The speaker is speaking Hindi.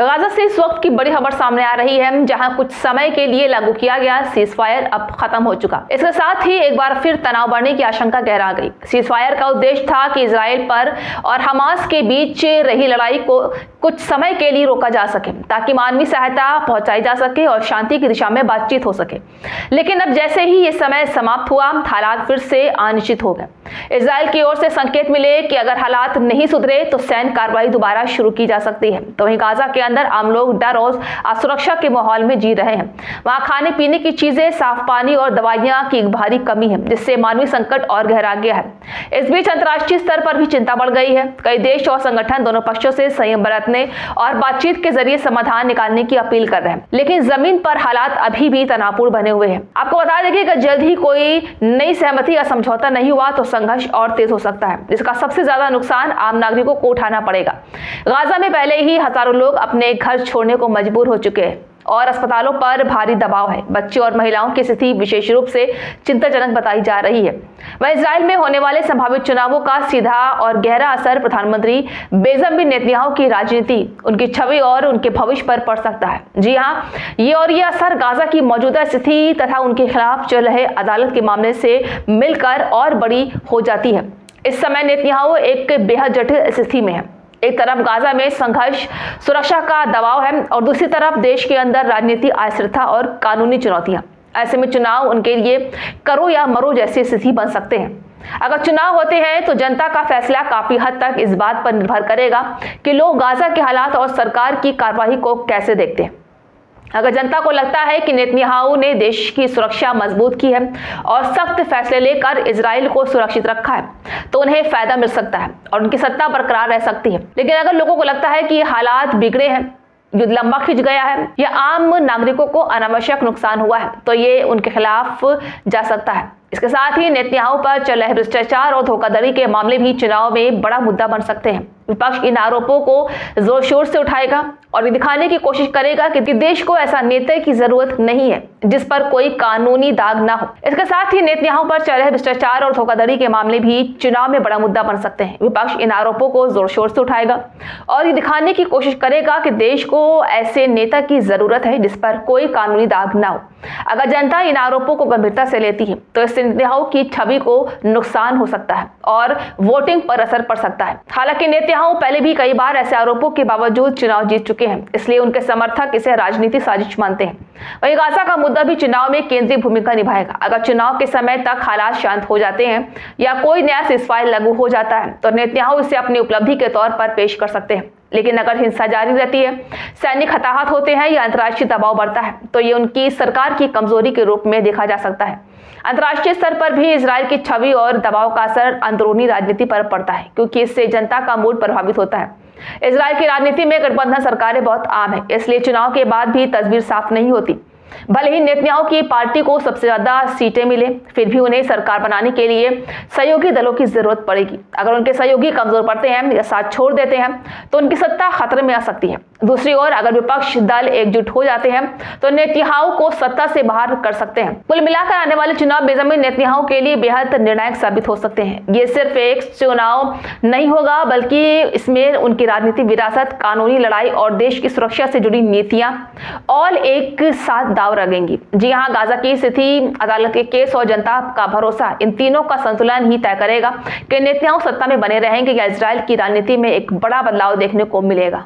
गाजा से इस वक्त की बड़ी खबर सामने आ रही है, जहां कुछ समय के लिए लागू किया गया सीज फायर अब खत्म हो चुका। इसके साथ ही एक बार फिर तनाव बढ़ने की आशंका गहरा गई। सीज फायर का उद्देश्य था कि इजराइल पर और हमास के बीच रही लड़ाई को कुछ समय के लिए रोका जा सके, ताकि मानवीय सहायता पहुंचाई जा सके और शांति की दिशा में बातचीत हो सके। लेकिन अब जैसे ही ये समय समाप्त हुआ, हालात फिर से अनिश्चित हो गए। इजराइल की ओर से संकेत मिले कि अगर हालात नहीं सुधरे तो सैन्य कार्रवाई दोबारा शुरू की जा सकती है। तो वहीं गाजा के अंदर आम लोग डर और असुरक्षा के माहौल में जी रहे हैं। वहां खाने पीने की चीजें, साफ पानी और दवाइयां की एक भारी कमी है, जिससे मानवीय संकट और गहरा गया है। इस बीच अंतर्राष्ट्रीय स्तर पर भी चिंता बढ़ गई है। कई देश और संगठन दोनों पक्षों से संयम बरतने और बातचीत के जरिए समाधान निकालने की अपील कर रहे हैं, लेकिन जमीन पर हालात अभी भी तनावपूर्ण बने हुए हैं। आपको बता दें कि अगर जल्द ही कोई नई सहमति या समझौता नहीं हुआ तो संघर्ष और तेज हो सकता है, जिसका सबसे ज्यादा नुकसान आम नागरिकों को उठाना पड़ेगा। गाजा में पहले ही हजारों लोग अपने घर छोड़ने को मजबूर हो चुके हैं और अस्पतालों पर भारी दबाव है। बच्चे और महिलाओं की स्थिति विशेष रूप से चिंताजनक बताई जा रही है। वह इजराइल में होने वाले संभावित चुनावों का सीधा और गहरा असर प्रधानमंत्री बेंजामिन नेतन्याहू की राजनीति, उनकी छवि और उनके भविष्य पर पड़ सकता है। जी हाँ, ये असर गाजा की मौजूदा स्थिति तथा उनके खिलाफ चल रहे अदालत के मामले से मिलकर और बड़ी हो जाती है। इस समय नेतन्याहू एक बेहद जटिल स्थिति में है। एक तरफ गाजा में संघर्ष, सुरक्षा का दबाव है और दूसरी तरफ देश के अंदर राजनीति, अस्थिरता और कानूनी चुनौतियां। ऐसे में चुनाव उनके लिए करो या मरो जैसी स्थिति बन सकते हैं। अगर चुनाव होते हैं तो जनता का फैसला काफी हद तक इस बात पर निर्भर करेगा कि लोग गाजा के हालात और सरकार की कार्रवाई को कैसे देखते हैं। अगर जनता को लगता है कि नेतन्याहू ने देश की सुरक्षा मजबूत की है और सख्त फैसले लेकर इजराइल को सुरक्षित रखा है, तो उन्हें फायदा मिल सकता है और उनकी सत्ता बरकरार रह सकती है। लेकिन अगर लोगों को लगता है कि हालात बिगड़े हैं, युद्ध लंबा खिंच गया है या आम नागरिकों को अनावश्यक नुकसान हुआ है, तो ये उनके खिलाफ जा सकता है। इसके साथ ही नेतन्याहू पर चल रहे भ्रष्टाचार और धोखाधड़ी के मामले भी चुनाव में बड़ा मुद्दा बन सकते हैं। विपक्ष इन आरोपों को जोर शोर से उठाएगा और ये दिखाने की कोशिश करेगा कि देश को ऐसा नेता की जरूरत नहीं है जिस पर कोई कानूनी दाग ना हो। इसके साथ ही नेतन्याहू पर चल रहे भ्रष्टाचार और धोखाधड़ी के मामले भी चुनाव में बड़ा मुद्दा बन सकते हैं। विपक्ष इन आरोपों को जोर शोर से उठाएगा और ये दिखाने की कोशिश करेगा कि देश को ऐसे नेता की जरूरत है जिस पर कोई कानूनी दाग ना हो। अगर जनता इन आरोपों को गंभीरता से लेती है तो इससे नेतन्याहू की छवि को नुकसान हो सकता है और वोटिंग पर असर पड़ सकता है। हालांकि नेतन्याहू पहले भी कई बार ऐसे आरोपों के बावजूद चुनाव जीत चुके हैं, इसलिए उनके समर्थक इसे राजनीतिक साजिश मानते हैं। वहीं गाजा का मुद्दा भी चुनाव में केंद्रीय भूमिका निभाएगा। अगर चुनाव के समय तक हालात शांत हो जाते हैं या कोई नया सीज़फायर लागू हो जाता है तो नेतन्याहू इसे अपनी उपलब्धि के तौर पर पेश कर सकते हैं। लेकिन अगर हिंसा जारी रहती है, सैनिक हताहत होते हैं या अंतर्राष्ट्रीय दबाव बढ़ता है, तो ये उनकी सरकार की कमजोरी के रूप में देखा जा सकता है। अंतर्राष्ट्रीय स्तर पर भी इजराइल की छवि और दबाव का असर अंदरूनी राजनीति पर पड़ता है, क्योंकि इससे जनता का मूड प्रभावित होता है। इजराइल की राजनीति में गठबंधन सरकारें बहुत आम है, इसलिए चुनाव के बाद भी तस्वीर साफ नहीं होती। भले ही नेतन्याहू की पार्टी को सबसे ज्यादा सीटें मिले, फिर भी उन्हें सरकार बनाने के लिए सहयोगी दलों की जरूरत पड़ेगी। अगर उनके सहयोगी कमजोर पड़ते हैं या साथ छोड़ देते हैं तो उनकी सत्ता खतरे में आ सकती है। दूसरी ओर अगर विपक्ष दल एकजुट हो जाते हैं तो नेतन्याहू को सत्ता से बाहर कर सकते हैं। कुल मिलाकर आने वाले चुनाव बेंजामिन नेतन्याहू के लिए बेहद निर्णायक साबित हो सकते हैं। ये सिर्फ एक चुनाव नहीं होगा, बल्कि इसमें उनकी राजनीतिक विरासत, कानूनी लड़ाई और देश की सुरक्षा से जुड़ी नीतियां और एक साथ दाव रखेंगी। जी हाँ, गाजा की स्थिति, अदालत के केस और जनता का भरोसा, इन तीनों का संतुलन ही तय करेगा कि नेतन्याहू सत्ता में बने रहेंगे या इजराइल की राजनीति में एक बड़ा बदलाव देखने को मिलेगा।